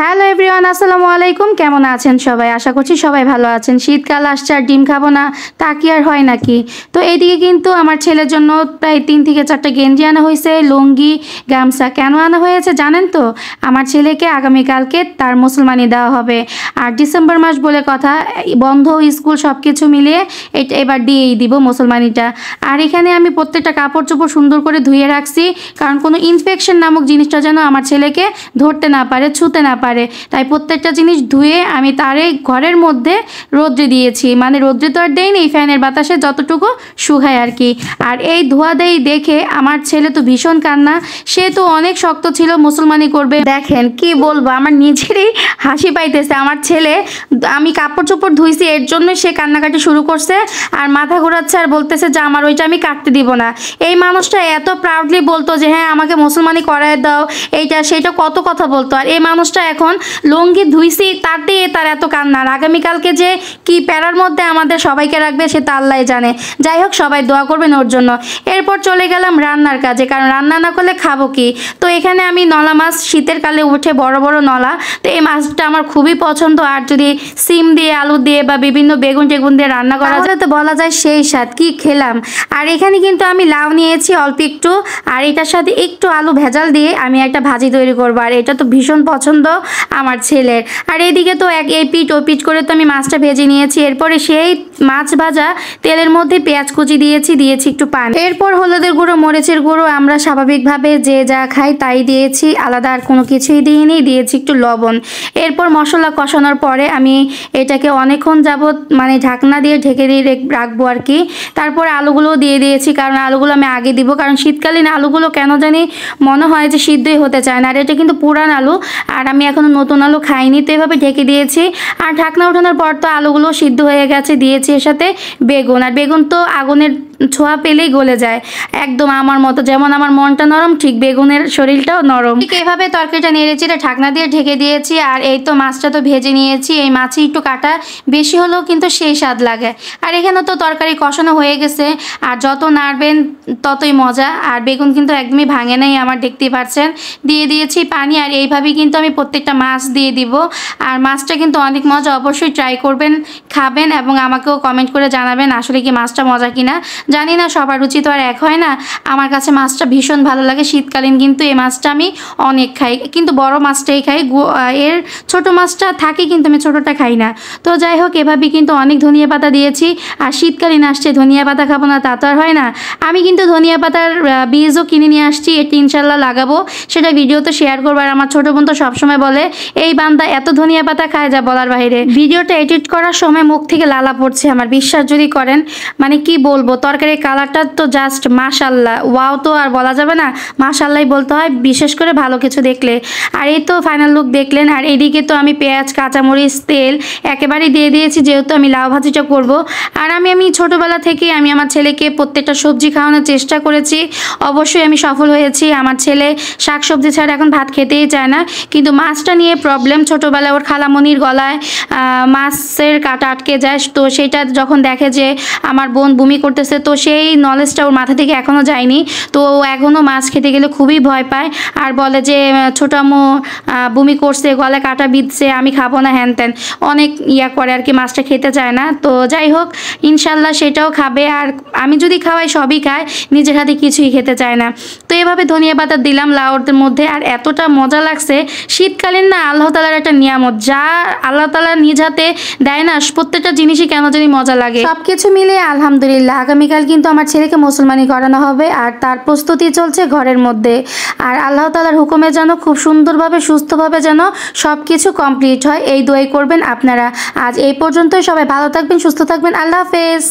Hello everyone, আসসালামু আলাইকুম। কেমন আছেন সবাই? আশা করছি সবাই ভালো আছেন। শীতকাল আসছে আর ডিম খাবো না তা কি আর হয় নাকি? তো এইদিকে কিন্তু আমার ছেলের জন্য প্রায় 3 থেকে 4টা গেঞ্জি আনা হয়েছে, লুঙ্গি, গামছা। কেন আনা হয়েছে জানেন তো? আমার ছেলেকে আগামীকালকে তার মুসলমানি দেওয়া হবে। আর ডিসেম্বর মাস বলে কথা, বন্ধ স্কুল সব কিছু মিলিয়ে এবার দিয়েই দিব মুসলমানিটা। আর এখানে আমি প্রত্যেকটা কাপড় চোপড় সুন্দর করে ধুয়ে রাখছি, কারণ কোনো ইনফেকশন নামক জিনিসটা যেন আমার ছেলেকে ধরতে না পারে, ছুঁতে না পারে। তাই প্রত্যেকটা জিনিস ধুয়ে আমি তারে ঘরের মধ্যে রোদ্রে দিয়েছি। মানে রোদ্রে তো আর দেয়নি, এই ফ্যানের বাতাসে যতটুকু শুকায় আর কি। আর এই ধোয়া দেই দেখে আমার ছেলে তো ভীষণ কান্না। সে তো অনেক শক্ত ছিল মুসলমানি করবে। দেখেন কি বলবো, আমার নিজেরই হাসি পাইতেছে। আমার ছেলে, আমি কাপড় চোপড় ধুইছি এর জন্য সে কান্নাকাটি শুরু করছে আর মাথা ঘোরাচ্ছে আর বলতেছে যে আমার ওইটা আমি কাটতে দিব না। এই মানুষটা এত প্রাউডলি বলতো যে হ্যাঁ আমাকে মুসলমানি করায় দাও, এইটা সেটা কত কথা বলতো। আর এই মানুষটা এখন লুঙ্গি ধুইছি তাতেই তার এত কান্না। আর আগামীকালকে যে কি প্যারার মধ্যে আমাদের সবাইকে রাখবে সে তা আল্লাহই জানে। যাই হোক, সবাই দোয়া করবেন ওর জন্য। এরপর চলে গেলাম রান্নার কাজে, কারণ রান্না না করলে খাবো কি। তো এখানে আমি নলা মাছ, শীতের কালে উঠে বড় বড় নলা, তো এই মাছটা আমার খুবই পছন্দ। আর যদি সিম দিয়ে, আলু দিয়ে বা বিভিন্ন বেগুন টেগুন দিয়ে রান্না করা যায় তো বলা যায় সেই স্বাদ। কি খেলাম। আর এখানে কিন্তু আমি লাউ নিয়েছি অল্প একটু, আর এটার সাথে একটু আলু ভেজাল দিয়ে আমি একটা ভাজি তৈরি করবো। আর এটা তো ভীষণ পছন্দ আমার ছেলের। আর এইদিকে তো এই পিঠ ও পিঠ করে তো আমি মাছটা ভেজে নিয়েছি। এরপরে সেই মাছ ভাজা তেলের মধ্যে পেঁয়াজ কুচি দিয়েছি একটু পানি। এরপর হলুদের গুঁড়ো, মরিচের গুঁড়ো, আমরা স্বাভাবিকভাবে যে যা খাই তাই দিয়েছি, আলাদা আর কোনো কিছুই দিইনি। দিয়েছি একটু লবণ। এরপর মশলা কষানোর পরে আমি এটাকে অনেকক্ষণ যাবত মানে ঢাকনা দিয়ে ঢেকে দিয়ে রাখবো আর কি। তারপরে আলুগুলোও দিয়ে দিয়েছি, কারণ আলুগুলো আমি আগে দিব, কারণ শীতকালীন আলুগুলো কেন জানি মনে হয় যে সিদ্ধই হতে চায় না। আর এটা কিন্তু পুরান আলু, আর আমি এখনো নতুন আলু খাইনি। তো এভাবে ঢেকে দিয়েছি। আর ঢাকনা ওঠানোর পর তো আলুগুলো সিদ্ধ হয়ে গেছে। দিয়েছি এর সাথে বেগুন। আর বেগুন তো আগুনের ছোঁয়া পেলেই গলে যায়, একদম আমার মতো। যেমন আমার মনটা নরম, ঠিক বেগুনের শরীরটাও নরম। ঠিক এভাবে তরকারিটা নেড়েচেড়ে ঢাকনা দিয়ে ঢেকে দিয়েছি। আর এই তো মাছটা তো ভেজে নিয়েছি। এই মাছই একটু কাটা বেশি হলেও কিন্তু সেই স্বাদ লাগে। আর এখানে তো তরকারি কষানো হয়ে গেছে, আর যত নাড়বেন ততই মজা। আর বেগুন কিন্তু একদমই ভাঙে নাই আমার, দেখতেই পাচ্ছেন। দিয়ে দিয়েছি পানি। আর এইভাবেই কিন্তু আমি প্রত্যেকটা মাছ দিয়ে দিব। আর মাছটা কিন্তু অনেক মজা, অবশ্যই ট্রাই করবেন, খাবেন এবং আমাকেও কমেন্ট করে জানাবেন আসলে কি মাছটা মজা কিনা। জানি না, সবার রুচি তো আর এক হয় না। আমার কাছে মাছটা ভীষণ ভালো লাগে শীতকালীন, কিন্তু এই মাছটা আমি অনেক খাই, কিন্তু বড় মাছটাই খাই। এর ছোট মাছটা থাকে কিন্তু আমি ছোটটা খাই না। তো যাই হোক, এভাবেই কিন্তু অনেক ধনিয়া পাতা দিয়েছি। আর শীতকালীন আসছে, ধনিয়া পাতা খাবো না তা তো আর হয় না। আমি কিন্তু ধনিয়া পাতার বীজও কিনে নিয়ে আসছি, এটি ইনশাল্লাহ লাগাবো, সেটা ভিডিওতে শেয়ার করবো। আর আমার ছোট বোন তো সবসময় বলে এই বান্দা এত ধনিয়া পাতা খায় যা বলার বাইরে। ভিডিওটা এডিট করার সময় মুখ থেকে লালা পড়ছে আমার, বিশ্বাস যদি করেন। মানে কি বলবো, তরকারির কালারটা তো জাস্ট মাশাল্লাহ, ওয়াও তো আর বলা যাবে না, মাশাল্লাহ বলতে হয়, বিশেষ করে ভালো কিছু দেখলে। আর এই তো ফাইনাল লুক দেখলেন। আর এদিকে তো আমি পেঁয়াজ, কাঁচামরিচ, তেল একেবারেই দিয়ে দিয়েছি, যেহেতু আমি লাউ ভাজিটা করব। আর আমি ছোটোবেলা থেকে আমি আমার ছেলেকে প্রত্যেকটা সবজি খাওয়ানোর চেষ্টা করেছি, অবশ্যই আমি সফল হয়েছি। আমার ছেলে শাক সবজি ছাড়া এখন ভাত খেতেই চায় না, কিন্তু মাছটা নিয়ে প্রবলেম। ছোটোবেলায় ওর খালামণির গলায় মাছের কাঁটা আটকে যায়, তো সেটা যখন দেখে যে আমার বোন বমি করতেছে, তো সেই নলেজটা ওর মাথা থেকে এখনও যায়নি। তো ও এখনও মাছ খেতে গেলে খুবই ভয় পায়, আর বলে যে ছোটো আম্মু বমি করছে, গলায় কাঁটা বিঁধছে, আমি খাবো না, হ্যান ত্যান অনেক করে আর কি, মাছটা খেতে চায় না। তো যাই হোক, ইনশাল্লাহ সেটাও খাবে। আর আমি যদি খাওয়াই সবই খায়, নিজের হাতে কিছুই খেতে চায় না। তো এভাবে ধনিয়া পাতা দিলাম লাউর মধ্যে। আর এতটা মজা লাগছে, শীতকালীন না আল্লাহ তাআলার একটা নিয়ামত, যা আল্লাহ তাআলা নিজ হাতে দেয় না, প্রত্যেকটা জিনিসই কেন জানি মজা লাগে। সবকিছু মিলে আলহামদুলিল্লাহ। আগামীকাল কিন্তু আমার ছেলেকে মুসলমানি করানো হবে, আর তার প্রস্তুতি চলছে ঘরের মধ্যে। আর আল্লাহ তাআলার হুকুমে যেন খুব সুন্দরভাবে, সুস্থভাবে যেন সব কিছু কমপ্লিট হয়, এই দোয়াই করবেন আপনারা। আজ এই পর্যন্তই। সবাই ভালো থাকবেন, সুস্থ থাকবেন। আল্লাহ হাফেজ।